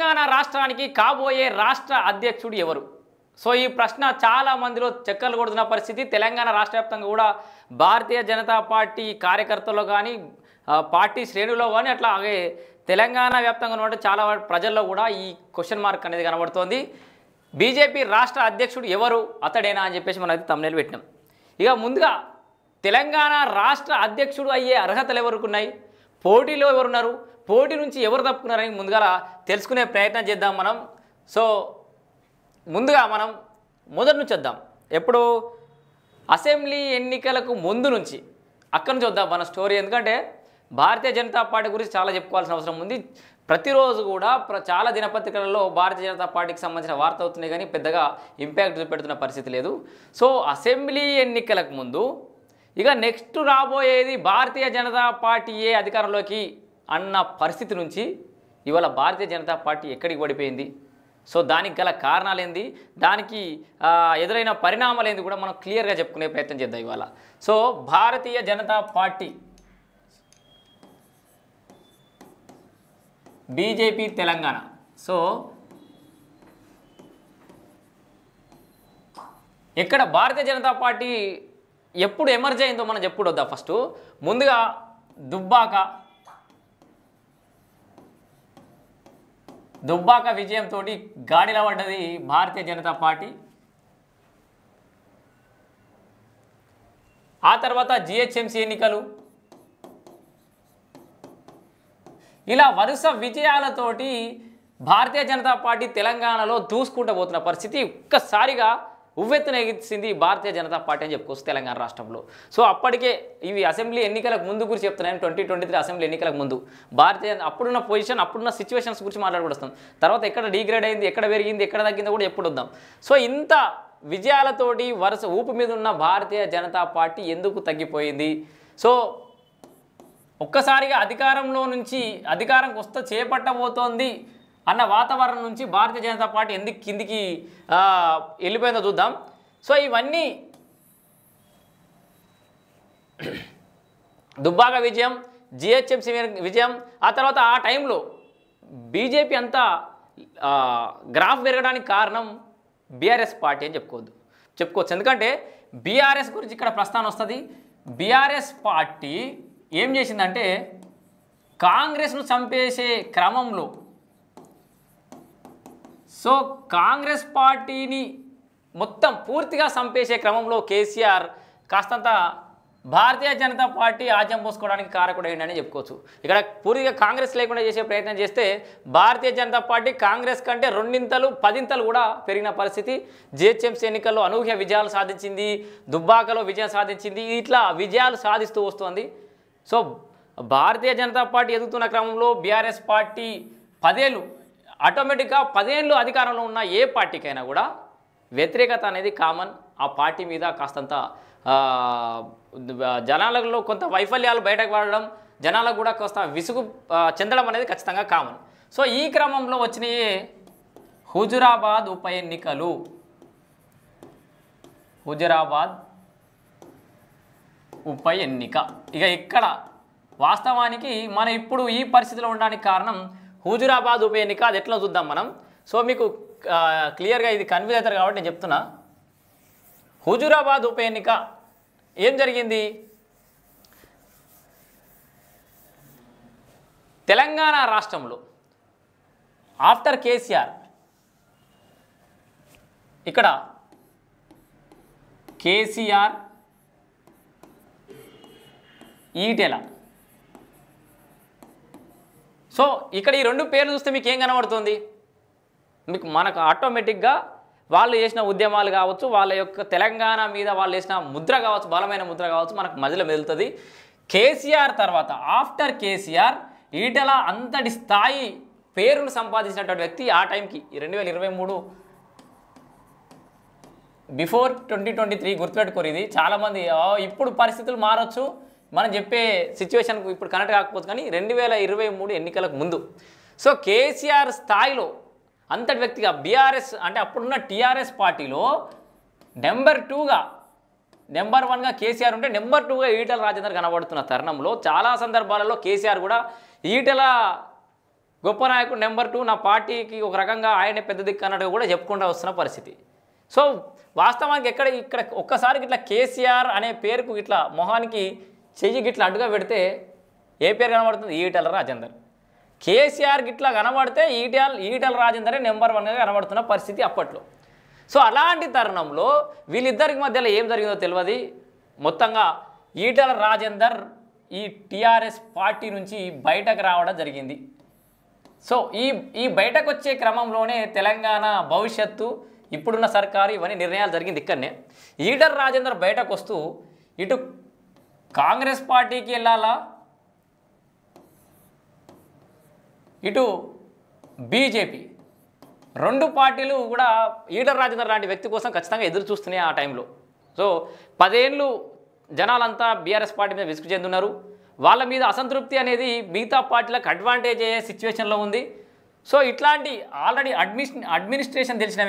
తెలంగాణ రాష్ట్రానికి కాబోయే రాష్ట్ర అధ్యక్షుడు ఎవరు? సో ఈ ప్రశ్న చాలా మందిలో చక్కర్లు కొడుతున్న పరిస్థితి. తెలంగాణ రాష్ట్ర వ్యాప్తంగా కూడా భారతీయ జనతా పార్టీ కార్యకర్తల్లో కానీ పార్టీ శ్రేణుల్లో కానీ అట్లాగే తెలంగాణ వ్యాప్తంగా ఉన్న చాలా ప్రజల్లో కూడా ఈ క్వశ్చన్ మార్క్ అనేది కనబడుతోంది. బీజేపీ రాష్ట్ర అధ్యక్షుడు ఎవరు, అతడేనా అని చెప్పేసి మనం అయితే తమ్మునేలు పెట్టినాం. ఇక ముందుగా తెలంగాణ రాష్ట్ర అధ్యక్షుడు అయ్యే అర్హతలు ఎవరికి ఉన్నాయి, పోటీలో ఎవరున్నారు, పోటీ నుంచి ఎవరు తప్పుకున్నారని ముందుగా తెలుసుకునే ప్రయత్నం చేద్దాం మనం. సో ముందుగా మనం మొదటి నుంచి వద్దాం. ఎప్పుడు అసెంబ్లీ ఎన్నికలకు ముందు నుంచి అక్కడి నుంచి వద్దాం మన స్టోరీ. ఎందుకంటే భారతీయ జనతా పార్టీ గురించి చాలా చెప్పుకోవాల్సిన అవసరం ఉంది. ప్రతిరోజు కూడా చాలా దినపత్రికలలో భారతీయ జనతా పార్టీకి సంబంధించిన వార్త అవుతున్నాయి, కానీ పెద్దగా ఇంపాక్ట్ చూపెడుతున్న పరిస్థితి లేదు. సో అసెంబ్లీ ఎన్నికలకు ముందు ఇక నెక్స్ట్ రాబోయేది భారతీయ జనతా పార్టీయే అధికారంలోకి అన్న పరిస్థితి నుంచి ఇవాళ భారతీయ జనతా పార్టీ ఎక్కడికి పడిపోయింది, సో దానికి గల కారణాలు ఏంది, దానికి ఎదురైన పరిణామాలు ఏంది కూడా మనం క్లియర్గా చెప్పుకునే ప్రయత్నం చేద్దాం ఇవాళ. So Bharatiya Janata Party BJP Telangana. So ఇక్కడ భారతీయ జనతా పార్టీ ఎప్పుడు ఎమర్జ్ అయిందో మనం చెప్పుకోవద్దా. ఫస్ట్ ముందుగా దుబ్బాక విజయంతో గాడిలో పడ్డది భారతీయ జనతా పార్టీ. ఆ తర్వాత జిహెచ్ఎంసీ ఎన్నికలు, ఇలా వరుస విజయాలతోటి భారతీయ జనతా పార్టీ తెలంగాణలో దూసుకుంటూ పోతున్న పరిస్థితి ఒక్కసారిగా ఉవ్వెత్తున ఎగిసింది భారతీయ జనతా పార్టీ అని చెప్పుకోవచ్చు తెలంగాణ రాష్ట్రంలో. సో అప్పటికే ఇవి అసెంబ్లీ ఎన్నికలకు ముందు గురించి చెప్తున్నాను. 2023 అసెంబ్లీ ఎన్నికలకు ముందు అప్పుడున్న పొజిషన్, అప్పుడున్న సిచ్యువేషన్స్ గురించి మాట్లాడుకొస్తాం. తర్వాత ఎక్కడ డిగ్రేడ్ అయింది, ఎక్కడ పెరిగింది, ఎక్కడ తగ్గిందో కూడా ఎప్పుడు వద్దాం. సో ఇంత విజయాలతోటి వరుస ఊపు మీద ఉన్న భారతీయ జనతా పార్టీ ఎందుకు తగ్గిపోయింది? సో ఒక్కసారిగా అధికారంలో నుంచి అధికారంకి వస్తే చేపట్టబోతోంది అన్న వాతావరణం నుంచి భారతీయ జనతా పార్టీ ఎందుకు కిందికి వెళ్ళిపోయిందో చూద్దాం. సో ఇవన్నీ దుబ్బాక విజయం, జిహెచ్ఎంసీ విజయం, ఆ తర్వాత ఆ టైంలో బీజేపీ అంతా గ్రాఫ్ పెరగడానికి కారణం బీఆర్ఎస్ పార్టీ అని చెప్పుకోవచ్చు. ఎందుకంటే బీఆర్ఎస్ గురించి ఇక్కడ ప్రస్తావన వస్తుంది. బీఆర్ఎస్ పార్టీ ఏం చేసిందంటే కాంగ్రెస్ను చంపేసే క్రమంలో, సో కాంగ్రెస్ పార్టీని మొత్తం పూర్తిగా చంపేసే క్రమంలో కేసీఆర్ కాస్తంత భారతీయ జనతా పార్టీ ఆజ్యం పోసుకోవడానికి కారకుడైందని చెప్పుకోవచ్చు. ఇక్కడ పూర్తిగా కాంగ్రెస్ లేకుండా చేసే ప్రయత్నం చేస్తే భారతీయ జనతా పార్టీ కాంగ్రెస్ కంటే 2 10 కూడా పెరిగిన పరిస్థితి. జిహెచ్ఎంసీ ఎన్నికల్లో అనూహ్య విజయాలు సాధించింది, దుబ్బాకలో విజయం సాధించింది, ఇట్లా విజయాలు సాధిస్తూ వస్తుంది. సో భారతీయ జనతా పార్టీ ఎదుగుతున్న క్రమంలో బీఆర్ఎస్ పార్టీ 10 ఏళ్ళు ఆటోమేటిక్గా 10 ఏళ్ళు అధికారంలో ఉన్న ఏ పార్టీకైనా కూడా వ్యతిరేకత అనేది కామన్. ఆ పార్టీ మీద కాస్తంత జనాలలో కొంత వైఫల్యాలు బయటకు పడడం, జనాలకు కూడా కాస్త విసుగు చెందడం అనేది ఖచ్చితంగా కామన్. సో ఈ క్రమంలో వచ్చినాయే హుజురాబాద్ ఉప ఎన్నికలు. హుజురాబాద్ ఉప ఎన్నిక ఇక ఇక్కడ వాస్తవానికి మనం ఇప్పుడు ఈ పరిస్థితిలో ఉండడానికి కారణం హుజురాబాద్ ఉప ఎన్నిక. అది ఎట్లా చూద్దాం మనం. సో మీకు క్లియర్గా ఇది కన్ఫ్యూజ్ అవుతారు కాబట్టి నేను చెప్తున్నా. హుజురాబాద్ ఉప ఎన్నిక ఏం జరిగింది? తెలంగాణ రాష్ట్రంలో ఆఫ్టర్ కేసీఆర్ ఇక్కడ కేసీఆర్, ఈటెల. సో ఇక్కడ ఈ 2 పేర్లు చూస్తే మీకు ఏం కనబడుతుంది? మనకు ఆటోమేటిక్గా వాళ్ళు చేసిన ఉద్యమాలు కావచ్చు, వాళ్ళ యొక్క తెలంగాణ మీద వాళ్ళు చేసిన ముద్ర కావచ్చు, బలమైన ముద్ర కావచ్చు, మనకు మధ్యలో మెదులుతుంది. కేసీఆర్ తర్వాత ఆఫ్టర్ కేసీఆర్ ఈటెల అంతటి స్థాయి పేరును సంపాదించినటువంటి వ్యక్తి ఆ టైంకి 2023 బిఫోర్ 2023 గుర్తుపెట్టుకోరు. ఇది చాలామంది ఇప్పుడు పరిస్థితులు మారచ్చు, మనం చెప్పే సిచ్యువేషన్కు ఇప్పుడు కనెక్ట్ కాకపోవచ్చు, కానీ 2023 ఎన్నికలకు ముందు. సో కేసీఆర్ స్థాయిలో అంతటి వ్యక్తిగా బీఆర్ఎస్ అంటే అప్పుడున్న టీఆర్ఎస్ పార్టీలో నెంబర్ 1గా కేసీఆర్ ఉంటే నెంబర్ 2గా ఈటెల రాజేందర్ కనబడుతున్న తరుణంలో చాలా సందర్భాలలో కేసీఆర్ కూడా ఈటెల గొప్ప నాయకుడు నెంబర్ 2 నా పార్టీకి ఒక రకంగా ఆయనే పెద్ద దిక్కు అన్నట్టుగా కూడా చెప్పుకుంటూ వస్తున్న పరిస్థితి. సో వాస్తవానికి ఇక్కడ ఒక్కసారి ఇట్లా కేసీఆర్ అనే పేరుకు ఇట్లా మొహానికి చెయ్యి గిట్లా అడ్డుగా పెడితే ఏ పేరు కనబడుతుంది? ఈటెల రాజేందర్. కేసీఆర్ గిట్లా కనబడితే ఈటెల రాజేందరే నెంబర్ 1గా కనబడుతున్న పరిస్థితి అప్పట్లో. సో అలాంటి తరుణంలో వీళ్ళిద్దరికి మధ్యలో ఏం జరిగిందో తెలియదు. మొత్తంగా ఈటెల రాజేందర్ ఈ టీఆర్ఎస్ పార్టీ నుంచి బయటకు రావడం జరిగింది. సో ఈ బయటకు వచ్చే క్రమంలోనే తెలంగాణ భవిష్యత్తు, ఇప్పుడున్న సర్కారు ఇవన్నీ నిర్ణయాలు జరిగింది ఇక్కడనే. ఈటెల రాజేందర్ బయటకు వస్తూ ఇటు కాంగ్రెస్ పార్టీకి వెళ్ళాలా, ఇటు బీజేపీ, రెండు పార్టీలు కూడా ఈటెల రాజేందర్ లాంటి వ్యక్తి కోసం ఖచ్చితంగా ఎదురు చూస్తున్నాయి ఆ టైంలో. సో 10 ఏళ్ళు జనాలంతా బీఆర్ఎస్ పార్టీ మీద విసుగు చెందున్నారు. వాళ్ళ మీద అసంతృప్తి అనేది మిగతా పార్టీలకు అడ్వాంటేజ్ అయ్యే సిచ్యువేషన్లో ఉంది. సో ఇట్లాంటి ఆల్రెడీ అడ్మినిస్ట్రేషన్ తెలిసిన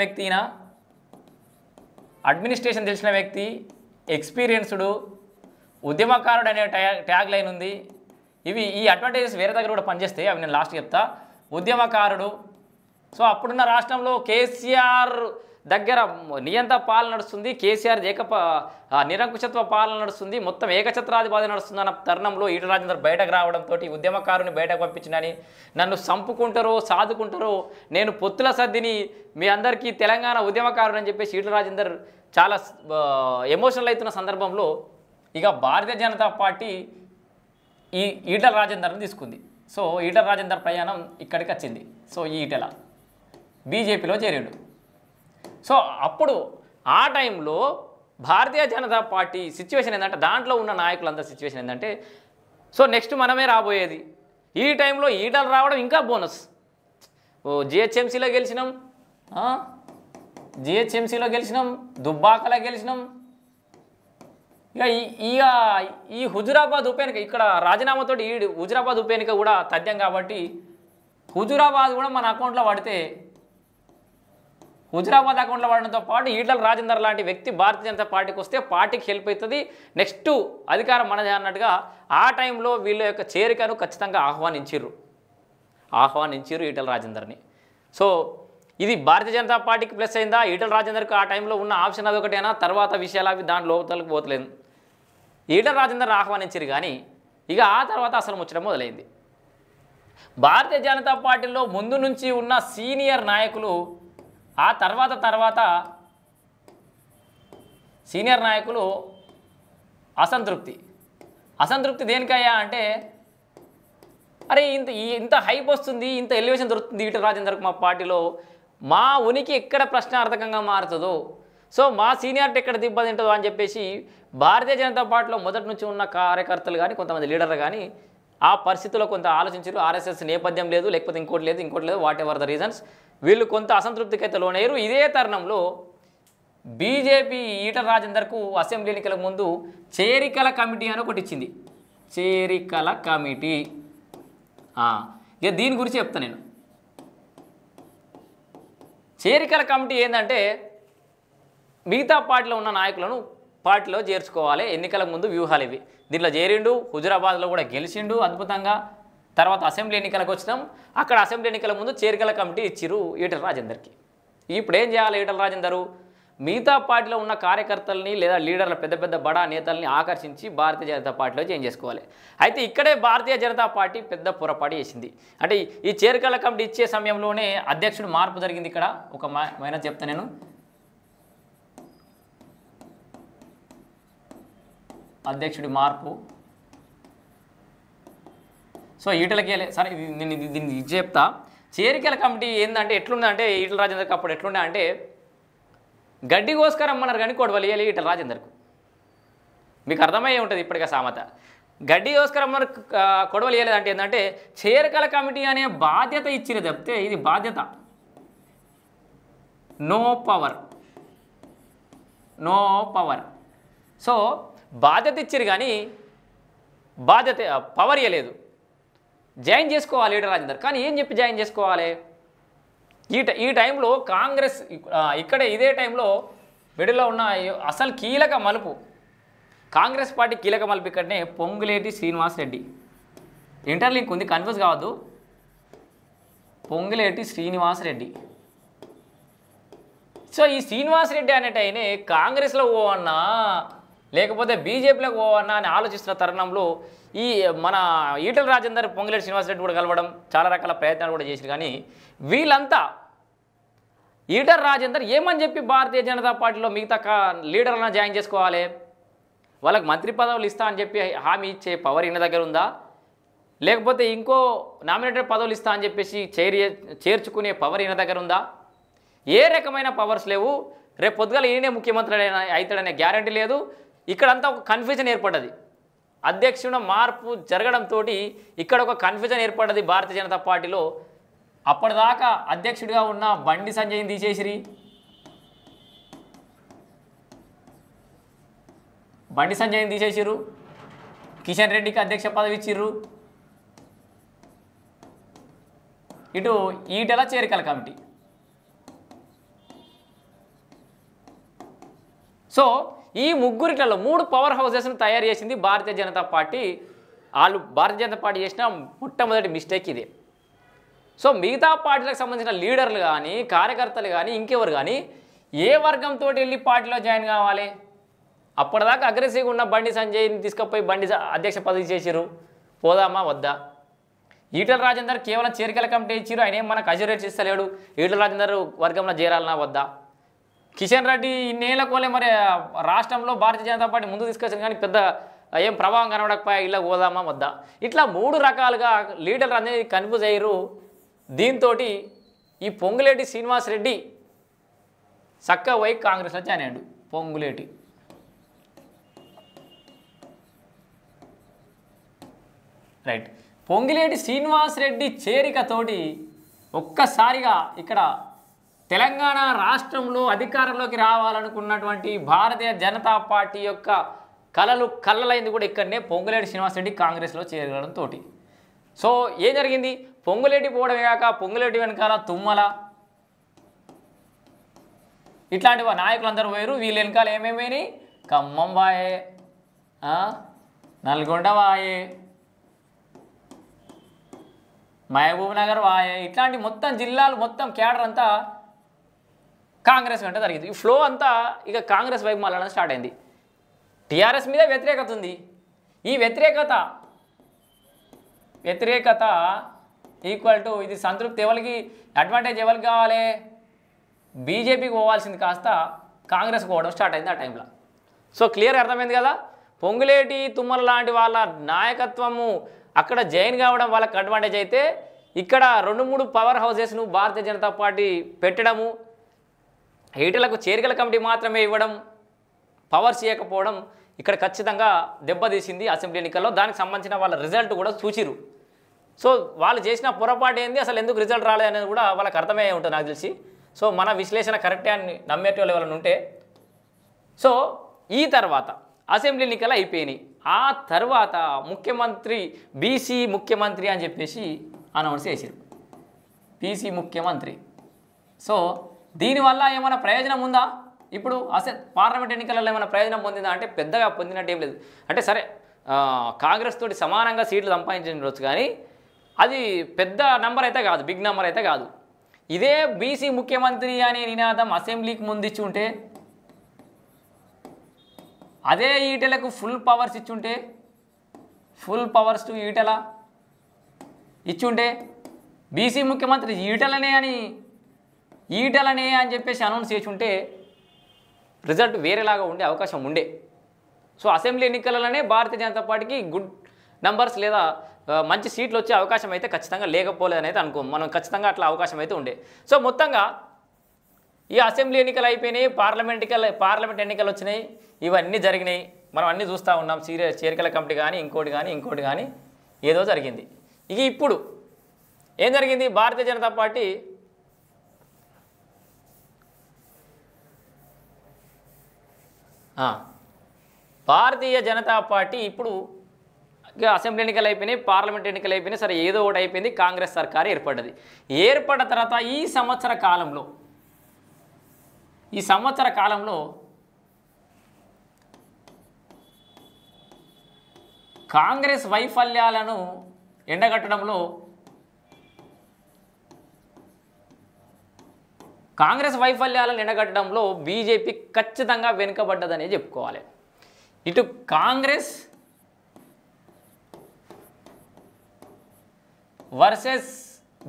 వ్యక్తి, ఎక్స్పీరియన్స్డ్, ఉద్యమకారుడు అనే ట్యాగ్ లైన్ ఉంది. ఈ అడ్వాంటేజెస్ వేరే దగ్గర కూడా పనిచేస్తాయి, అవి నేను లాస్ట్ చెప్తా. ఉద్యమకారుడు. సో అప్పుడున్న రాష్ట్రంలో కేసీఆర్ దగ్గర నియంత పాలన నడుస్తుంది, కేసీఆర్ నిరంకుశత్వ పాలన నడుస్తుంది, మొత్తం ఏకఛత్రాధిపతి నడుస్తుందన్న తరుణంలో ఈటెల రాజేందర్ బయటకు రావడంతో ఉద్యమకారుని బయటకు పంపించినని, నన్ను చంపుకుంటారో సాదుకుంటారో, నేను పొత్తుల సర్దిని, మీ అందరికీ తెలంగాణ ఉద్యమకారుడు అని చెప్పేసి ఈటెల రాజేందర్ చాలా ఎమోషనల్ అవుతున్న సందర్భంలో ఇక భారతీయ జనతా పార్టీ ఈ ఈటెల రాజేందర్ని తీసుకుంది. సో ఈటెల రాజేందర్ ప్రయాణం ఇక్కడికి వచ్చింది. సో ఈ ఈటెల బీజేపీలో చేరాడు. సో అప్పుడు ఆ టైంలో భారతీయ జనతా పార్టీ సిచ్యువేషన్ ఏంటంటే, దాంట్లో ఉన్న నాయకులందరి సిచ్యువేషన్ ఏంటంటే, సో నెక్స్ట్ మనమే రాబోయేది. ఈ టైంలో ఈటెల రావడం ఇంకా బోనస్. జిహెచ్ఎంసీలో గెలిచినాం, దుబ్బాకలో గెలిచినాం. ఇక ఈ హుజురాబాద్ ఉప ఎన్నిక, ఇక్కడ రాజీనామాతో హుజురాబాద్ ఉప ఎన్నిక కూడా తథ్యం కాబట్టి హుజురాబాద్ కూడా మన అకౌంట్లో పడితే, హుజురాబాద్ అకౌంట్లో పడడంతో పాటు ఈటెల రాజేందర్ లాంటి వ్యక్తి భారతీయ జనతా పార్టీకి వస్తే పార్టీకి హెల్ప్ అవుతుంది, నెక్స్ట్ అధికారం మనదే అన్నట్టుగా ఆ టైంలో వీళ్ళ యొక్క చేరికను ఖచ్చితంగా ఆహ్వానించారు ఈటెల రాజేందర్ని. సో ఇది భారతీయ జనతా పార్టీకి ప్లస్ అయిందా? ఈటెల రాజేందర్కి ఆ టైంలో ఉన్న ఆప్షన్ అదొకటేనా? తర్వాత విషయాలు అవి దాని లోపలికి పోతలేదు. ఈటెల రాజేందర్ ఆహ్వానించారు కానీ ఇక ఆ తర్వాత అసలు ముచ్చడం మొదలైంది. భారతీయ జనతా పార్టీలో ముందు నుంచి ఉన్న సీనియర్ నాయకులు ఆ తర్వాత సీనియర్ నాయకులు అసంతృప్తి దేనికయ్యా అంటే, అరే ఇంత హైప్ వస్తుంది, ఇంత ఎలివేషన్ దొరుకుతుంది ఈటెల రాజేందర్కి మా పార్టీలో, మా ఉనికి ఎక్కడ ప్రశ్నార్థకంగా మారుతుందో, సో మా సీనియారిటీ ఎక్కడ దెబ్బతింటుందో అని చెప్పేసి భారతీయ జనతా పార్టీలో మొదటి నుంచి ఉన్న కార్యకర్తలు కానీ కొంతమంది లీడర్లు కానీ ఆ పరిస్థితుల్లో కొంత ఆలోచించారు. ఆర్ఎస్ఎస్ నేపథ్యం లేదు, లేకపోతే ఇంకోటి లేదు, వాట్ ఎవర్ ద రీజన్స్, వీళ్ళు కొంత అసంతృప్తికి అయితే లోనయ్యారు. ఇదే తరుణంలో బీజేపీ ఈటెల రాజేందర్కు అసెంబ్లీ ఎన్నికలకు ముందు చేరికల కమిటీ అని ఒకటి ఇచ్చింది. చేరికల కమిటీ, ఇక దీని గురించి చెప్తాను నేను. చేరికల కమిటీ ఏంటంటే, మిగతా పార్టీలో ఉన్న నాయకులను పార్టీలో చేర్చుకోవాలి, ఎన్నికల ముందు వ్యూహాలు ఇవి. దీంట్లో చేరిండు, హుజురాబాద్లో కూడా గెలిచిండు అద్భుతంగా. తర్వాత అసెంబ్లీ ఎన్నికలకు వచ్చినాం, అక్కడ అసెంబ్లీ ఎన్నికల ముందు చేరికల కమిటీ ఇచ్చిరు ఈటెల రాజేందర్కి. ఇప్పుడు ఏం చేయాలి ఈటెల రాజేందరు? మిగతా పార్టీలో ఉన్న కార్యకర్తల్ని లేదా లీడర్ల పెద్ద బడా నేతల్ని ఆకర్షించి భారతీయ జనతా పార్టీలో చేంజ్ చేసుకోవాలి. అయితే ఇక్కడే భారతీయ జనతా పార్టీ పెద్ద పొరపాటు చేసింది. అంటే ఈ చేరికల కమిటీ ఇచ్చే సమయంలోనే అధ్యక్షుడు మార్పు జరిగింది. ఇక్కడ ఒక మైనస్ చెప్తాను నేను. అధ్యక్షుడి మార్పు. సో ఈటెలకి సరే నేను దీన్ని చెప్తా. చేరికల కమిటీ ఏంటంటే ఎట్లుందంటే, ఈటెల రాజేందర్కి అప్పుడు ఎట్లుండే అంటే, గడ్డి కోసుకరమ్మన్నారు కానీ కొడవలియాలి ఈటెల రాజేందర్కు. మీకు అర్థమయ్యే ఉంటుంది ఇప్పటికే సామెత. గడ్డి కోసుకరమ్మన్నారు కొడవలియలేదంటే ఏంటంటే, చేరికల కమిటీ అనే బాధ్యత ఇచ్చిరు తప్పితే ఇది బాధ్యత, నో పవర్. సో బాధ్యత ఇచ్చిరు కానీ పవర్ ఇవ్వలేదు. జాయిన్ చేసుకోవాలి ఈటెల రాజేందర్, కానీ ఏం చెప్పి జాయిన్ చేసుకోవాలి? ఈ టైంలో కాంగ్రెస్ ఇదే టైంలో మిడిల్లో ఉన్న అసలు కీలక మలుపు, కాంగ్రెస్ పార్టీ కీలక మలుపు ఇక్కడనే పొంగులేటి శ్రీనివాస్ రెడ్డి. ఇంటర్లింక్ ఉంది, కన్ఫ్యూజ్ కావద్దు. పొంగులేటి శ్రీనివాసరెడ్డి. సో ఈ శ్రీనివాసరెడ్డి అనేటైనే కాంగ్రెస్లో పోవన్నా లేకపోతే బీజేపీలోకి పోవన్నా అని ఆలోచిస్తున్న తరుణంలో ఈ మన ఈటల రాజేందర్ పొంగులేటి శ్రీనివాసరెడ్డి కూడా కలవడం చాలా రకాల ప్రయత్నాలు కూడా చేశారు. కానీ వీళ్ళంతా ఈటల రాజేందర్ ఏమని చెప్పి భారతీయ జనతా పార్టీలో మిగతా లీడర్లను జాయిన్ చేసుకోవాలి, వాళ్ళకి మంత్రి పదవులు ఇస్తా అని చెప్పి హామీ ఇచ్చే పవర్ ఈయన దగ్గర ఉందా, లేకపోతే ఇంకో నామినేటెడ్ పదవులు ఇస్తా అని చెప్పేసి చేర్చుకునే పవర్ ఈయన దగ్గర ఉందా? ఏ రకమైన పవర్స్ లేవు. రేపు పొద్దుగాల ఈయనే ముఖ్యమంత్రి అవుతాడనే గ్యారంటీ లేదు. ఇక్కడంతా ఒక కన్ఫ్యూజన్ ఏర్పడ్డది. అధ్యక్షుడు మార్పు జరగడంతో ఇక్కడ ఒక కన్ఫ్యూజన్ ఏర్పడ్డది భారతీయ జనతా పార్టీలో. అప్పటిదాకా అధ్యక్షుడిగా ఉన్న బండి సంజయ్ని తీసేసిరి, తీసేసిర్రు. కిషన్ రెడ్డికి అధ్యక్ష పదవి ఇచ్చిర్రు. ఇటు ఈటెల చేరికల కమిటీ. సో ఈ ముగ్గురిట్లలో 3 పవర్ హౌసెస్ను తయారు చేసింది భారతీయ జనతా పార్టీ. వాళ్ళు భారతీయ జనతా పార్టీ చేసిన మొట్టమొదటి మిస్టేక్ ఇదే. సో మిగతా పార్టీలకు సంబంధించిన లీడర్లు కానీ కార్యకర్తలు కానీ ఇంకెవరు కానీ ఏ వర్గంతో వెళ్ళి పార్టీలో జాయిన్ కావాలి? అప్పటిదాకా అగ్రెసివ్గా ఉన్న బండి సంజయ్ని తీసుకుపోయి అధ్యక్ష పదవి చేసిరు. పోదామా వద్దా? ఈటల రాజేందర్ కేవలం చేరికల కమిటీ ఇచ్చిరు, ఆయన ఏం మనకు అజ్యూరేట్స్ ఇస్తలేడు. ఈటల రాజేందర్ వర్గంలో చేరాలన్నా వద్దా? కిషన్ రెడ్డి ఇన్నేళ్ళకోలే మరి రాష్ట్రంలో భారతీయ జనతా పార్టీ ముందు తీసుకొచ్చింది, కానీ పెద్ద ఏం ప్రభావం కనబడకపోయా. ఇలా పోదామా వద్దా? ఇట్లా 3 రకాలుగా లీడర్లు అనేది కన్ఫ్యూజ్ అయ్యారు. దీంతో ఈ పొంగులేటి శ్రీనివాసరెడ్డి చక్కగా పోయి కాంగ్రెస్లో జాయిన్ అయ్యాడు. పొంగులేటి రైట్. పొంగులేటి శ్రీనివాసరెడ్డి చేరికతోటి ఒక్కసారిగా ఇక్కడ తెలంగాణ రాష్ట్రంలో అధికారంలోకి రావాలనుకున్నటువంటి భారతీయ జనతా పార్టీ యొక్క కలలు కళ్ళలైంది కూడా ఇక్కడనే పొంగులేటి శ్రీనివాసరెడ్డి కాంగ్రెస్లో చేరడంతో. సో ఏం జరిగింది? పొంగులేటి పోవడమే కాక పొంగులేటి వెనకాల తుమ్మల ఇట్లాంటి నాయకులందరూ పోయారు. వీళ్ళ వెనకాల ఏమేమైనా ఖమ్మం వాయే, నల్గొండ వాయే, మహబూబ్ నగర్ వాయే, ఇట్లాంటి మొత్తం జిల్లాలు మొత్తం క్యాడర్ అంతా కాంగ్రెస్ వెంట జరిగింది. ఈ ఫ్లో అంతా ఇక కాంగ్రెస్ వైపు మళ్ళీ స్టార్ట్ అయింది. టీఆర్ఎస్ మీద వ్యతిరేకత ఉంది. ఈ వ్యతిరేకత ఈక్వల్ టు ఇది సంతృప్తి ఎవరికి, అడ్వాంటేజ్ ఎవరికి కావాలి? బీజేపీకి పోవాల్సింది కాస్త కాంగ్రెస్కి పోవడం స్టార్ట్ అయింది ఆ టైంలో. సో క్లియర్ అర్థమైంది కదా? పొంగులేటి తుమ్మల లాంటి వాళ్ళ నాయకత్వము అక్కడ జాయిన్ కావడం వాళ్ళకి అడ్వాంటేజ్ అయితే, ఇక్కడ 2-3 పవర్ హౌసెస్ను భారతీయ జనతా పార్టీ పెట్టడము, ఈటలకు చేరికల కమిటీ మాత్రమే ఇవ్వడం, పవర్స్ ఇవ్వకపోవడం ఇక్కడ ఖచ్చితంగా దెబ్బతీసింది అసెంబ్లీ ఎన్నికల్లో. దానికి సంబంధించిన వాళ్ళ రిజల్ట్ కూడా చూచిరు. సో వాళ్ళు చేసిన పొరపాటు ఏంది, అసలు ఎందుకు రిజల్ట్ రాలేదనేది కూడా వాళ్ళకి అర్థమయ్యే ఉంటుంది నాకు తెలిసి. సో మన విశ్లేషణ కరెక్టే అని నమ్మేటోళ్ళు ఎవరైనా ఉంటే. సో ఈ తర్వాత అసెంబ్లీ ఎన్నికలు అయిపోయినాయి. ఆ తర్వాత ముఖ్యమంత్రి బీసీ ముఖ్యమంత్రి అని చెప్పేసి అనౌన్స్ చేశారు. బీసీ ముఖ్యమంత్రి. సో దీనివల్ల ఏమైనా ప్రయోజనం ఉందా? ఇప్పుడు పార్లమెంట్ ఎన్నికలలో ఏమైనా ప్రయోజనం పొందిందా అంటే పెద్దగా పొందినట్టు ఏం లేదు. అంటే సరే కాంగ్రెస్ తోటి సమానంగా సీట్లు సంపాదించవచ్చు, కానీ అది పెద్ద నెంబర్ అయితే కాదు, బిగ్ నెంబర్ అయితే కాదు. ఇదే బీసీ ముఖ్యమంత్రి అనే నినాదం అసెంబ్లీకి ముందు ఇచ్చుంటే, అదే ఈటెలకు ఫుల్ పవర్స్ ఇచ్చుంటే, ఫుల్ పవర్స్ టు ఈటెల ఇచ్చుంటే, బీసీ ముఖ్యమంత్రి ఈటెలనే అని చెప్పేసి అనౌన్స్ చేసి ఉంటే రిజల్ట్ వేరేలాగా ఉండే అవకాశం ఉండే. సో అసెంబ్లీ ఎన్నికలలోనే భారతీయ జనతా పార్టీకి గుడ్ నంబర్స్ లేదా మంచి సీట్లు వచ్చే అవకాశం అయితే ఖచ్చితంగా లేకపోలేదని అయితే అనుకోం మనం. ఖచ్చితంగా అట్లా అవకాశం అయితే ఉండే. సో మొత్తంగా ఈ అసెంబ్లీ ఎన్నికలు అయిపోయినాయి, పార్లమెంట్ ఎన్నికలు వచ్చినాయి, ఇవన్నీ జరిగినాయి. మనం అన్నీ చూస్తూ ఉన్నాం. చేరికల కమిటీ కానీ ఇంకోటి కానీ ఏదో జరిగింది. ఇక ఇప్పుడు ఏం జరిగింది? భారతీయ జనతా పార్టీ ఇప్పుడు అసెంబ్లీ ఎన్నికలు అయిపోయినాయి, పార్లమెంట్ ఎన్నికలు అయిపోయినాయి, సరే ఏదో ఒకటి అయిపోయింది. కాంగ్రెస్ సర్కారు ఏర్పడ్డది. ఏర్పడిన తర్వాత ఈ సంవత్సర కాలంలో కాంగ్రెస్ వైఫల్యాలను ఎండగట్టడంలో కాంగ్రెస్ వైఫల్యాలను ఎండగట్టడంలో బీజేపీ ఖచ్చితంగా వెనుకబడ్డదనే చెప్పుకోవాలి. ఇటు Congress versus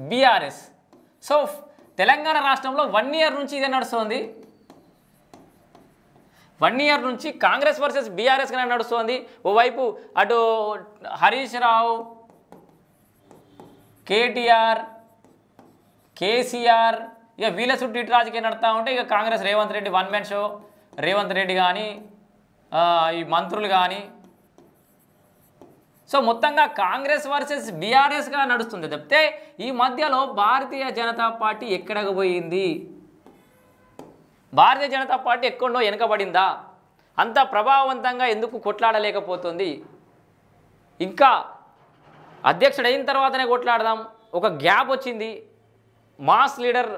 BRS. So Telangana రాష్ట్రంలో 1 ఇయర్ నుంచి ఇదే నడుస్తుంది. 1 ఇయర్ నుంచి కాంగ్రెస్ వర్సెస్ బీఆర్ఎస్గానే నడుస్తుంది. ఓవైపు అటు హరీష్ రావు, కేటీఆర్, కేసీఆర్, ఇక వీళ్ళ చుట్టూ ఇటు రాజకీయం నడుతూ ఉంటే ఇక Congress Revanth Reddy one man show, Revanth Reddy కానీ ఈ మంత్రులు కానీ. సో మొత్తంగా కాంగ్రెస్ వర్సెస్ బీఆర్ఎస్గా నడుస్తుంది తప్పితే ఈ మధ్యలో భారతీయ జనతా పార్టీ ఎక్కడికి పోయింది, భారతీయ జనతా పార్టీ ఎక్కడో వెనుకబడిందా, అంత ప్రభావవంతంగా ఎందుకు కొట్లాడలేకపోతుంది? ఇంకా అధ్యక్షుడు అయిన తర్వాతనే కొట్లాడదాం, ఒక గ్యాప్ వచ్చింది. మాస్ లీడర్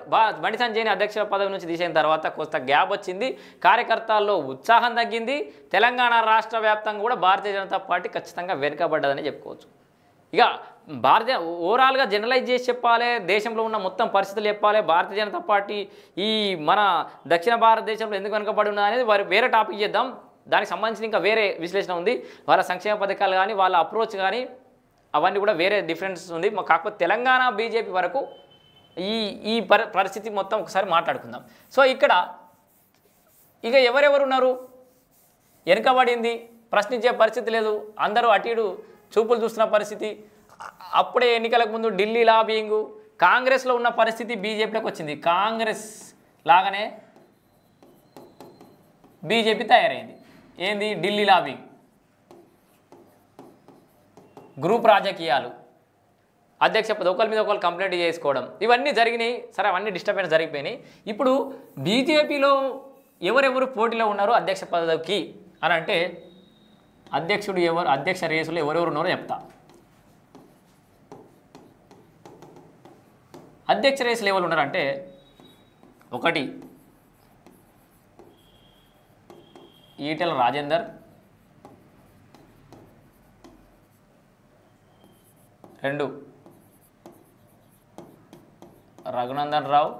బండి సంజయ్ని అధ్యక్ష పదవి నుంచి తీసిన తర్వాత కొంత గ్యాప్ వచ్చింది, కార్యకర్తల్లో ఉత్సాహం తగ్గింది. తెలంగాణ రాష్ట్ర వ్యాప్తంగా కూడా భారతీయ జనతా పార్టీ ఖచ్చితంగా వెనుకబడ్డదని చెప్పుకోవచ్చు. ఇక ఓవరాల్గా జనరలైజ్ చేసి చెప్పాలి, దేశంలో ఉన్న మొత్తం పరిస్థితులు చెప్పాలి. భారతీయ జనతా పార్టీ ఈ మన దక్షిణ భారతదేశంలో ఎందుకు వెనుకబడి ఉన్నది అనేది వేరే టాపిక్ చేద్దాం. దానికి సంబంధించిన ఇంకా వేరే విశ్లేషణ ఉంది. వాళ్ళ సంక్షేమ పథకాలు కానీ వాళ్ళ అప్రోచ్ కానీ అవన్నీ కూడా వేరే డిఫరెన్స్ ఉంది. కాకపోతే తెలంగాణ బీజేపీ వరకు ఈ పరిస్థితి మొత్తం ఒకసారి మాట్లాడుకుందాం. సో ఇక్కడ ఇక ఎవరెవరు ఉన్నారు? వెనుకబడింది, ప్రశ్నించే పరిస్థితి లేదు, అందరూ అటు ఇటు చూపులు చూస్తున్న పరిస్థితి. అప్పుడే ఎన్నికలకు ముందు ఢిల్లీ లాబింగ్, కాంగ్రెస్లో ఉన్న పరిస్థితి బీజేపీలోకి వచ్చింది. కాంగ్రెస్ లాగానే బీజేపీ తయారైంది. ఏంది? ఢిల్లీ లాబింగ్, గ్రూప్ రాజకీయాలు, అధ్యక్ష పదవి ఒకరి మీద ఒకరు కంప్లైంట్ చేసుకోవడం, ఇవన్నీ జరిగినాయి. సరే, అవన్నీ డిస్టర్బెన్స్ జరిగిపోయినాయి. ఇప్పుడు బీజేపీలో ఎవరెవరు పోటీలో ఉన్నారు అధ్యక్ష పదవికి అని అంటే అధ్యక్షుడు ఎవరు, అధ్యక్ష రేసులో ఎవరెవరు ఉన్నారో చెప్తా. అధ్యక్ష రేసులు ఎవరు ఉన్నారంటే, ఒకటి ఈటెల రాజేందర్, 2 రఘునందన్ రావు,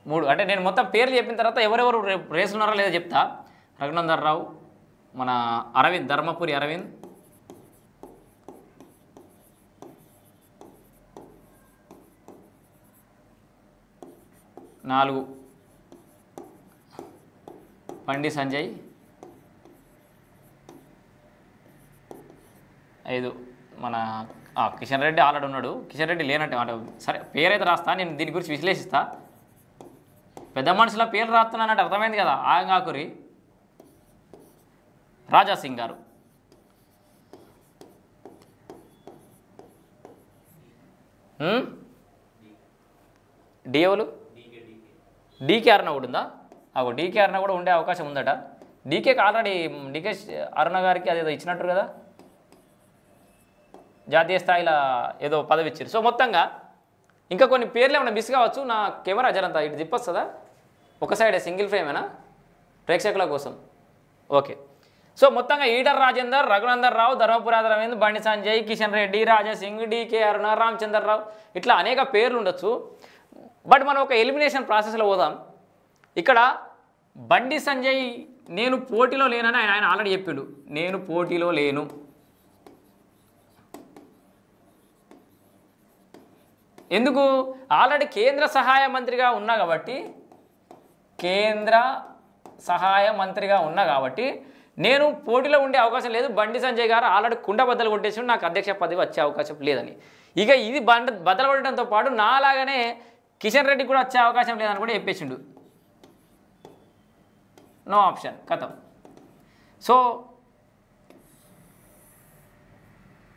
3 అంటే నేను మొత్తం పేర్లు చెప్పిన తర్వాత ఎవరెవరు రేసులు ఉన్నారో లేదో చెప్తా. రఘునందన్ రావు, మన అరవింద్, ధర్మపురి అరవింద్, 4 బండి సంజయ్, 5 మన కిషన్ రెడ్డి ఆల్రెడీ ఉన్నాడు. కిషన్ రెడ్డి లేనట్టే అంటే సరే పేరైతే రాస్తా, నేను దీని గురించి విశ్లేషిస్తా. పెద్ద మనుషుల పేర్లు రాస్తున్నానంటే అర్థమైంది కదా. ఆయంగాకురి రాజాసింగ్ గారు, డిఓలు డీకే అరుణ కూడా ఉందా? డీకే అరుణ కూడా ఉండే అవకాశం ఉందట. డీకేకి ఆల్రెడీ డీకే అరుణ గారికి అదేదో ఇచ్చినట్టు కదా, జాతీయ స్థాయిలో ఏదో పదవి ఇచ్చారు. సో మొత్తంగా ఇంకా కొన్ని పేర్లు ఏమైనా మిస్ కావచ్చు. నా కెమెరా జరంతా ఇటు తిప్పొస్తుందా? ఒక సైడే సింగిల్ ఫ్రేమేనా ప్రేక్షకుల కోసం? ఓకే. సో మొత్తంగా ఈటల రాజేందర్, రఘునందన్ రావు, ధర్మపురి అరవింద్, బండి సంజయ్, కిషన్ రెడ్డి, రాజాసింగ్, డీకే అరుణ, రామచంద్రరావు, ఇట్లా అనేక పేర్లు ఉండొచ్చు. బట్ మనం ఒక ఎలిమినేషన్ ప్రాసెస్లో పోదాం. ఇక్కడ బండి సంజయ్ నేను పోటీలో లేనని ఆయన ఆల్రెడీ చెప్పిండు. నేను పోటీలో లేను, ఎందుకు? ఆల్రెడీ కేంద్ర సహాయ మంత్రిగా ఉన్నా కాబట్టి, నేను పోటీలో ఉండే అవకాశం లేదు. బండి సంజయ్ గారు ఆల్రెడీ కుండ బద్దలు కొట్టేసి నాకు అధ్యక్ష పదవి వచ్చే అవకాశం లేదని. ఇక ఇది బద్దలు కొట్టడంతో పాటు నాలాగానే కిషన్ రెడ్డి కూడా వచ్చే అవకాశం లేదని కూడా చెప్పేసిండు. నో ఆప్షన్, కథం.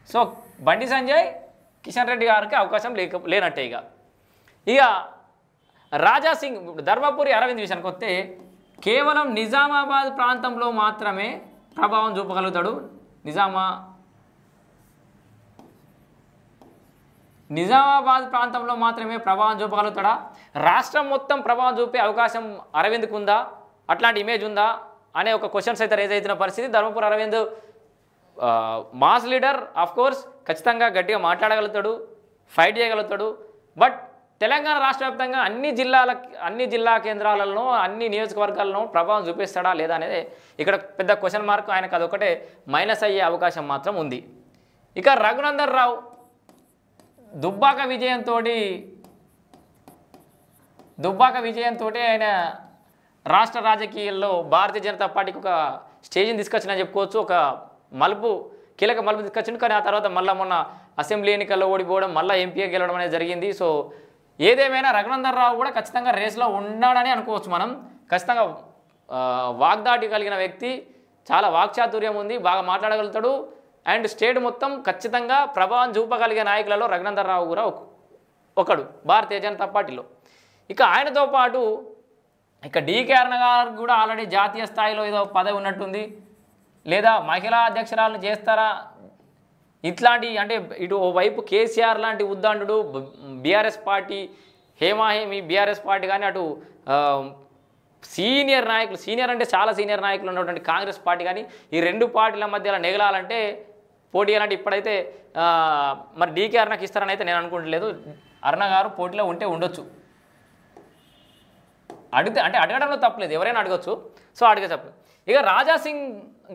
సో బండి సంజయ్, కిషన్ రెడ్డి గారికి అవకాశం లేనట్టే. ఇక రాజాసింగ్, ధర్మపురి అరవింద్ విషయానికి వస్తే కేవలం నిజామాబాద్ ప్రాంతంలో మాత్రమే ప్రభావం చూపగలుగుతాడు. నిజామాబాద్ ప్రాంతంలో మాత్రమే ప్రభావం చూపగలుగుతాడా? రాష్ట్రం మొత్తం ప్రభావం చూపే అవకాశం అరవింద్కు ఉందా? అట్లాంటి ఇమేజ్ ఉందా అనే ఒక క్వశ్చన్స్ అయితే రేజ్ అవుతున్న పరిస్థితి. Dharmapuri Arvind mass leader, of course ఖచ్చితంగా గట్టిగా మాట్లాడగలుగుతాడు, ఫైట్ చేయగలుగుతాడు. బట్ తెలంగాణ రాష్ట్ర వ్యాప్తంగా అన్ని జిల్లా కేంద్రాలలో అన్ని నియోజకవర్గాలను ప్రభావం చూపిస్తాడా లేదా అనేది ఇక్కడ పెద్ద క్వశ్చన్ మార్క్. ఆయనకు అదొకటే మైనస్ అయ్యే అవకాశం మాత్రం ఉంది. ఇక రఘునందన్ రావు దుబ్బాక విజయంతో ఆయన రాష్ట్ర రాజకీయాల్లో భారతీయ జనతా పార్టీకి ఒక స్టేజ్ని తీసుకొచ్చిందని చెప్పుకోవచ్చు. ఒక కీలక మలుపు తీసుకొచ్చిండు. కానీ ఆ తర్వాత మొన్న అసెంబ్లీ ఎన్నికల్లో ఓడిపోవడం, మళ్ళీ ఎంపీగా గెలవడం అనేది జరిగింది. సో ఏదేమైనా రఘునందన్ రావు కూడా ఖచ్చితంగా రేస్లో ఉన్నాడని అనుకోవచ్చు మనం. ఖచ్చితంగా వాగ్దాటి కలిగిన వ్యక్తి, చాలా వాక్చాతుర్యం ఉంది, బాగా మాట్లాడగలుగుతాడు. అండ్ స్టేట్ మొత్తం ఖచ్చితంగా ప్రభావం చూపగలిగే నాయకులలో రఘునందన్ రావు కూడా ఒకడు భారతీయ జనతా పార్టీలో. ఇక ఆయనతో పాటు ఇక డీకే అరుణ గారు కూడా ఆల్రెడీ జాతీయ స్థాయిలో ఏదో పదవి ఉన్నట్టుంది, లేదా మహిళా అధ్యక్షురాలను చేస్తారా, ఇట్లాంటి అంటే ఇటు వైపు కేసీఆర్ లాంటి ఉద్దండు బీఆర్ఎస్ పార్టీ, హేమాహేమి బీఆర్ఎస్ పార్టీ కానీ, అటు సీనియర్ నాయకులు, సీనియర్ అంటే చాలా సీనియర్ నాయకులు ఉన్నటువంటి కాంగ్రెస్ పార్టీ కానీ, ఈ రెండు పార్టీల మధ్యలో నెగలాలంటే పోటీ అలాంటి ఇప్పుడైతే మరి డీకే అరుణకి ఇస్తారని అయితే నేను అనుకుంటలేదు. అరుణ గారు పోటీలో ఉంటే ఉండొచ్చు, అడగడంలో తప్పలేదు, ఎవరైనా అడగచ్చు. సో అడిగే తప్పలేదు. ఇక రాజాసింగ్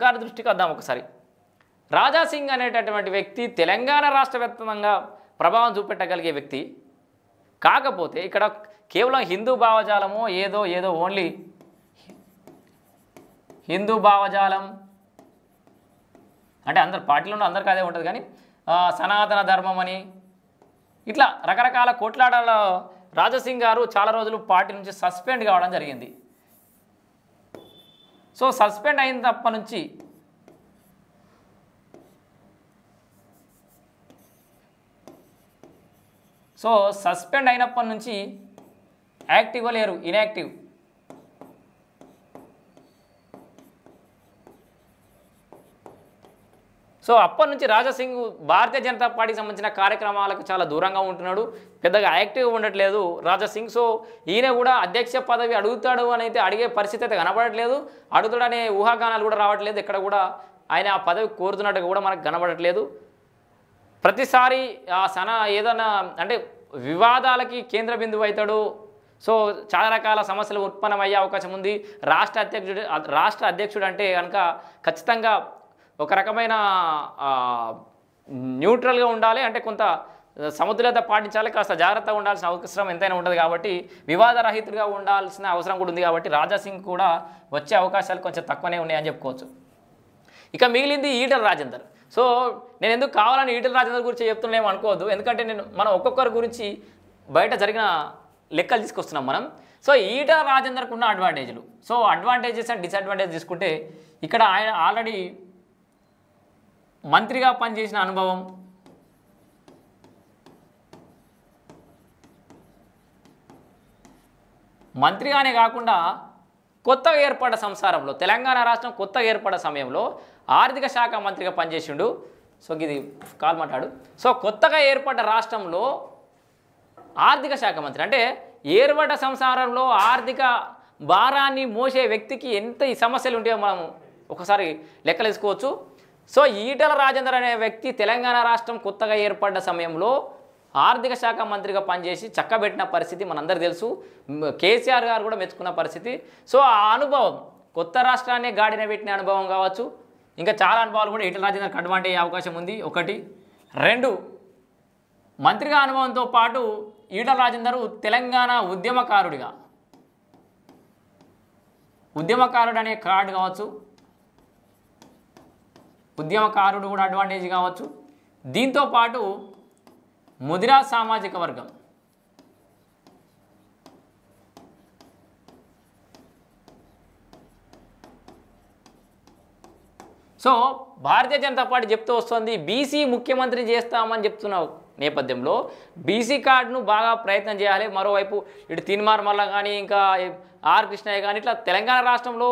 గారి దృష్టికి వద్దాం ఒకసారి. రాజాసింగ్ అనేటటువంటి వ్యక్తి తెలంగాణ రాష్ట్ర వ్యాప్తంగా ప్రభావం చూపెట్టగలిగే వ్యక్తి. కాకపోతే ఇక్కడ కేవలం హిందూ భావజాలమో ఏదో ఓన్లీ హిందూ భావజాలం అంటే అందరు పార్టీలో అందరికీ అదే ఉంటుంది, కానీ సనాతన ధర్మం అని ఇట్లా రకరకాల కొట్లాటలో రాజాసింగ్ గారు చాలా రోజులు పార్టీ నుంచి సస్పెండ్ కావడం జరిగింది. సో సస్పెండ్ అయినప్పటి నుంచి యాక్టివ్గా లేరు, ఇన్యాక్టివ్. సో అప్పటి నుంచి రాజాసింగ్ భారతీయ జనతా పార్టీకి సంబంధించిన కార్యక్రమాలకు చాలా దూరంగా ఉంటున్నాడు, పెద్దగా యాక్టివ్గా ఉండట్లేదు రాజాసింగ్. సో ఈయన కూడా అధ్యక్ష పదవి అడుగుతాడు అని అయితే అడిగే పరిస్థితి అయితే కనబడట్లేదు, అడుగుతాడనే ఊహాగానాలు కూడా రావట్లేదు, ఎక్కడ కూడా ఆయన ఆ పదవి కోరుతున్నట్టుగా కూడా మనకు కనబడట్లేదు. ప్రతిసారి ఏదైనా అంటే వివాదాలకి కేంద్ర బిందువు అవుతాడు. సో చాలా రకాల సమస్యలు ఉత్పన్నమయ్యే అవకాశం ఉంది. రాష్ట్ర అధ్యక్షుడు అంటే కనుక ఖచ్చితంగా ఒక రకమైన న్యూట్రల్గా ఉండాలి, అంటే కొంత సమతుల్యత పాటించాలి, కాస్త జాగ్రత్తగా ఉండాల్సిన అవసరం ఎంతైనా ఉంటుంది. కాబట్టి వివాదరహితుడిగా ఉండాల్సిన అవసరం కూడా ఉంది. కాబట్టి రాజాసింగ్ కూడా వచ్చే అవకాశాలు కొంచెం తక్కువనే ఉన్నాయని చెప్పుకోవచ్చు. ఇక మిగిలింది ఈటల రాజేందర్. సో నేను ఎందుకు కావాలని ఈటల రాజేందర్ గురించి చెప్తున్నామో అనుకోవద్దు, ఎందుకంటే మనం ఒక్కొక్కరి గురించి బయట జరిగిన లెక్కలు తీసుకొస్తున్నాం మనం. సో ఈటల రాజేందర్కు ఉన్న అడ్వాంటేజ్లు, సో అడ్వాంటేజెస్ అండ్ డిసడ్వాంటేజ్ తీసుకుంటే ఇక్కడ ఆయన ఆల్రెడీ మంత్రిగా పనిచేసిన అనుభవం, మంత్రిగానే కాకుండా కొత్తగా ఏర్పడ్డ సంసారంలో తెలంగాణ రాష్ట్రం కొత్తగా ఏర్పడ్డ సమయంలో ఆర్థిక శాఖ మంత్రిగా పనిచేసిండు. సో ఇది కాల్ మాట్లాడు. సో కొత్తగా ఏర్పడ్డ రాష్ట్రంలో ఆర్థిక శాఖ మంత్రి అంటే ఏర్పడ్డ సంసారంలో ఆర్థిక భారాన్ని మోసే వ్యక్తికి ఎంత ఈ సమస్యలు ఉంటాయో మనం ఒకసారి లెక్కలు వేసుకోవచ్చు. సో ఈటల రాజేందర్ అనే వ్యక్తి తెలంగాణ రాష్ట్రం కొత్తగా ఏర్పడ్డ సమయంలో ఆర్థిక శాఖ మంత్రిగా పనిచేసి చక్కబెట్టిన పరిస్థితి మనందరికీ తెలుసు. కేసీఆర్ గారు కూడా మెచ్చుకున్న పరిస్థితి. సో ఆ అనుభవం, కొత్త రాష్ట్రాన్ని గాడిన పెట్టిన అనుభవం కావచ్చు, ఇంకా చాలా అనుభవాలు కూడా ఈటల రాజేందర్కి అడ్వాంటేజ్ అయ్యే అవకాశం ఉంది. ఒకటి. రెండు, మంత్రిగా అనుభవంతో పాటు ఈటల రాజేందర్ తెలంగాణ ఉద్యమకారుడు అనే కార్డు కావచ్చు, ఉద్యమకారుడు కూడా అడ్వాంటేజ్ కావచ్చు. దీంతోపాటు ముదిరా సామాజిక వర్గం, సో భారతీయ జనతా పార్టీ చెప్తూ వస్తుంది బీసీ ముఖ్యమంత్రి చేస్తామని చెప్తున్నావు నేపథ్యంలో బీసీ కార్డును బాగా ప్రయత్నం చేయాలి. మరోవైపు ఇటు తీన్మార్ మల్ల కానీ ఇంకా ఆర్ కృష్ణయ్య కానీ ఇట్లా తెలంగాణ రాష్ట్రంలో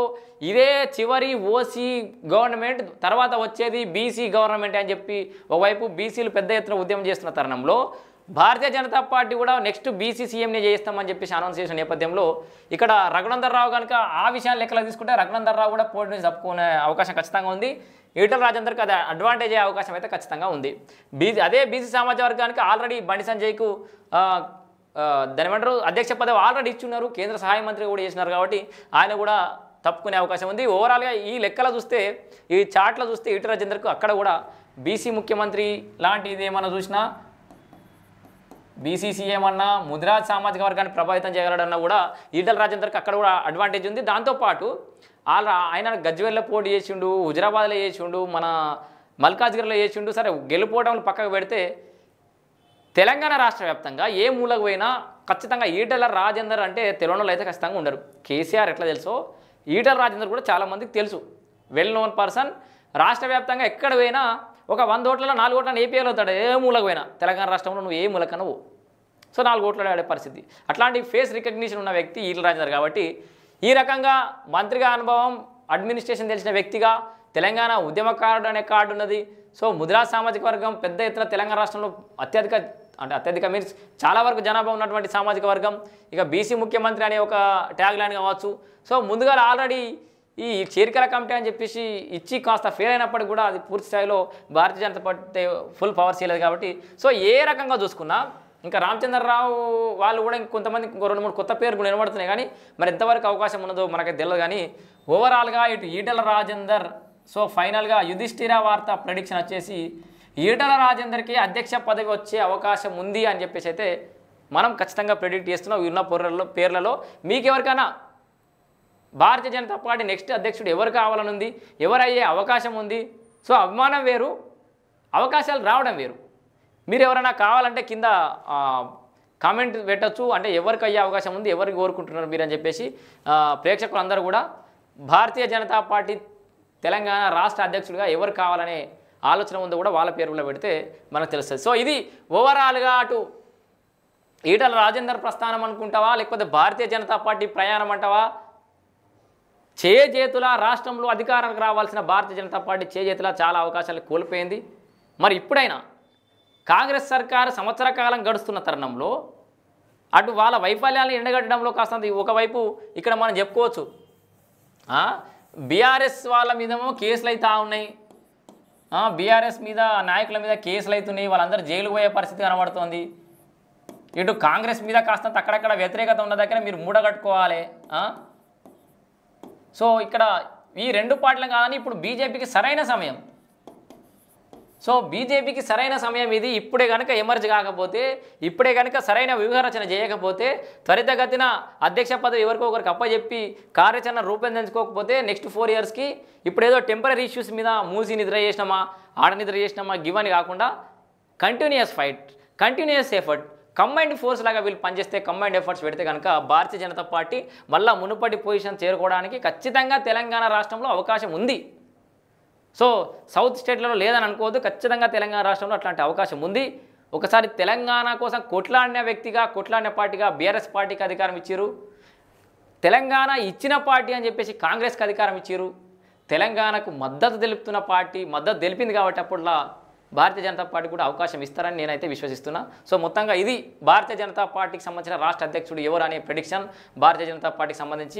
ఇదే చివరి ఓసీ గవర్నమెంట్, తర్వాత వచ్చేది బీసీ గవర్నమెంట్ అని చెప్పి ఒకవైపు బీసీలు పెద్ద ఎత్తున ఉద్యమం చేస్తున్న తరుణంలో భారతీయ జనతా పార్టీ కూడా నెక్స్ట్ బీసీ సీఎంని చేస్తామని చెప్పేసి అనౌన్స్ చేసిన నేపథ్యంలో ఇక్కడ రఘునందన్ రావు కనుక ఆ విషయాన్ని లెక్కలో తీసుకుంటే రఘునందన్ రావు కూడా పోటీ నుంచి తప్పుకునే అవకాశం ఖచ్చితంగా ఉంది. ఈటల రాజేందర్కి అది అడ్వాంటేజ్ అయ్యే అవకాశం అయితే ఖచ్చితంగా ఉంది. అదే బీసీ సామాజిక వర్గానికి ఆల్రెడీ బండి సంజయ్కు దాని ఏమంటారు అధ్యక్ష పదవి ఆల్రెడీ ఇచ్చున్నారు, కేంద్ర సహాయ మంత్రి కూడా చేసినారు కాబట్టి ఆయన కూడా తప్పుకునే అవకాశం ఉంది. ఓవరాల్గా ఈ లెక్కలో చూస్తే, ఈ చాట్లో చూస్తే ఈటల రాజేందర్కు అక్కడ కూడా బీసీ ముఖ్యమంత్రి లాంటిది ఏమన్నా చూసినా, బీసీ సీఎం అన్నా, ముదిరాజ్ సామాజిక వర్గాన్ని ప్రభావితం చేయగలడన్నా కూడా ఈటల రాజేందర్కి అక్కడ కూడా అడ్వాంటేజ్ ఉంది. దాంతోపాటు ఆయన గజ్వేల్లో పోటీ చేసిండు, హుజరాబాద్లో చేసిండు, మన మల్కాజ్గిరిలో చేసిండు. సరే గెలుపోవడం పక్కకు పెడితే తెలంగాణ రాష్ట్ర వ్యాప్తంగా ఏ మూలకు పోయినా ఖచ్చితంగా ఈటల రాజేందర్ అంటే తెలియని అయితే ఖచ్చితంగా ఉండరు. కేసీఆర్ ఎట్లా తెలుసో ఈటల రాజేందర్ కూడా చాలామందికి తెలుసు, వెల్ నోన్ పర్సన్. రాష్ట్ర వ్యాప్తంగా ఎక్కడ పోయినా ఒక 100 ఓట్లలో 4 ఓట్లను ఏపీఎల్ అవుతాడు. ఏ మూలకు పోయినా తెలంగాణ రాష్ట్రంలో నువ్వు ఏ మూలకనవు, సో 4 ఓట్లు ఆడే పరిస్థితి. అట్లాంటి ఫేస్ రికగ్నిషన్ ఉన్న వ్యక్తి ఈటల రాజేందర్ కాబట్టి ఈ రకంగా మంత్రిగా అనుభవం, అడ్మినిస్ట్రేషన్ తెలిసిన వ్యక్తిగా, తెలంగాణ ఉద్యమకారుడు అనే కార్డు ఉన్నది. సో ముదిరాజ్ సామాజిక వర్గం పెద్ద ఎత్తున తెలంగాణ రాష్ట్రంలో అత్యధిక మీన్స్ చాలా వరకు జనాభా ఉన్నటువంటి సామాజిక వర్గం. ఇక బీసీ ముఖ్యమంత్రి అనే ఒక ట్యాగ్ లైన్ కావచ్చు. సో ముందుగా ఆల్రెడీ ఈ చేరికల కమిటీ అని చెప్పేసి ఇచ్చి కాస్త ఫెయిల్ అయినప్పటికీ కూడా అది పూర్తి స్థాయిలో భారతీయ జనతా పార్టీ ఫుల్ పవర్ చేయలేదు కాబట్టి, సో ఏ రకంగా చూసుకున్నా ఇంకా రామచంద్రరావు వాళ్ళు కూడా ఇంకొంతమంది 2-3 కొత్త పేరు కూడా వినబడుతున్నాయి. కానీ మరి ఎంతవరకు అవకాశం ఉన్నదో మనకైతే తెలియదు. కానీ ఓవరాల్గా ఇటు ఈటల రాజేందర్, సో ఫైనల్గా యుధిష్ఠిర వార్త ప్రెడిక్షన్ వచ్చేసి ఈటల రాజేందర్కి అధ్యక్ష పదవి వచ్చే అవకాశం ఉంది అని చెప్పేసి అయితే మనం ఖచ్చితంగా ప్రెడిక్ట్ చేస్తున్నాం. ఉన్న పేర్లలో మీకు ఎవరికైనా భారతీయ జనతా పార్టీ నెక్స్ట్ అధ్యక్షుడు ఎవరు కావాలని ఉంది, ఎవరయ్యే అవకాశం ఉంది, సో అభిమానం వేరు, అవకాశాలు రావడం వేరు. మీరు ఎవరైనా కావాలంటే కింద కామెంట్ పెట్టచ్చు, అంటే ఎవరికి అయ్యే అవకాశం ఉంది, ఎవరికి కోరుకుంటున్నారు మీరు అని చెప్పేసి ప్రేక్షకులందరూ కూడా భారతీయ జనతా పార్టీ తెలంగాణ రాష్ట్ర అధ్యక్షుడిగా ఎవరు కావాలనే ఆలోచన ఉందో కూడా వాళ్ళ పేరులో పెడితే మనకు తెలుస్తుంది. సో ఇది ఓవరాల్గా అటు ఈటల రాజేందర్ ప్రస్థానం అనుకుంటావా, లేకపోతే భారతీయ జనతా పార్టీ ప్రయాణం అంటావా? చేజేతుల రాష్ట్రంలో అధికారానికి రావాల్సిన భారతీయ జనతా పార్టీ చేజేతుల చాలా అవకాశాలు కోల్పోయింది. మరి ఇప్పుడైనా కాంగ్రెస్ సర్కారు సంవత్సర కాలం గడుస్తున్న తరుణంలో అటు వాళ్ళ వైఫల్యాలను ఎండగట్టడంలో కాస్త ఒకవైపు ఇక్కడ మనం చెప్పుకోవచ్చు, బీఆర్ఎస్ వాళ్ళ మీదేమో కేసులు అవుతా ఉన్నాయి, బీఆర్ఎస్ మీద నాయకుల మీద కేసులు అవుతున్నాయి, వాళ్ళందరూ జైలుకు పోయే పరిస్థితి కనబడుతోంది. ఇటు కాంగ్రెస్ మీద కాస్త అక్కడక్కడ వ్యతిరేకత ఉన్న దగ్గర మీరు మూడగట్టుకోవాలి. సో ఇక్కడ ఈ 2 పార్టీలు కాదని ఇప్పుడు బీజేపీకి సరైన సమయం. సో బీజేపీకి సరైన సమయం ఇది. ఇప్పుడే కనుక ఎమర్జ్ కాకపోతే, ఇప్పుడే కనుక సరైన వ్యూహరచన చేయకపోతే, త్వరితగతిన అధ్యక్ష పదవి ఎవరికో ఒకరికి అప్పచెప్పి కార్యాచరణ రూపొందించుకోకపోతే నెక్స్ట్ 4 ఇయర్స్కి ఇప్పుడు ఏదో టెంపరీ ఇష్యూస్ మీద మూసి నిద్ర చేసినామా, ఆడ నిద్ర చేసినామా గివని కాకుండా continuous fight, continuous effort, combined force లాగా వీళ్ళు పనిచేస్తే, కంబైన్డ్ ఎఫర్ట్స్ పెడితే కనుక భారతీయ జనతా పార్టీ మళ్ళీ మునుపటి పొజిషన్ చేరుకోవడానికి ఖచ్చితంగా తెలంగాణ రాష్ట్రంలో అవకాశం ఉంది. సో సౌత్ స్టేట్లలో లేదని అనుకోవద్దు, ఖచ్చితంగా తెలంగాణ రాష్ట్రంలో అట్లాంటి అవకాశం ఉంది. ఒకసారి తెలంగాణ కోసం కొట్లాడిన వ్యక్తిగా, కొట్లాడిన పార్టీగా బీఆర్ఎస్ పార్టీకి అధికారం ఇచ్చారు. తెలంగాణ ఇచ్చిన పార్టీ అని చెప్పేసి కాంగ్రెస్కి అధికారం ఇచ్చారు. తెలంగాణకు మద్దతు తెలుపుతున్న పార్టీ మద్దతు తెలిపింది కాబట్టి అప్పుడులా భారతీయ జనతా పార్టీ కూడా అవకాశం ఇస్తారని నేనైతే విశ్వసిస్తున్నా. సో మొత్తంగా ఇది భారతీయ జనతా పార్టీకి సంబంధించిన రాష్ట్ర అధ్యక్షుడు ఎవరు అనే ప్రెడిక్షన్ భారతీయ జనతా పార్టీకి సంబంధించి.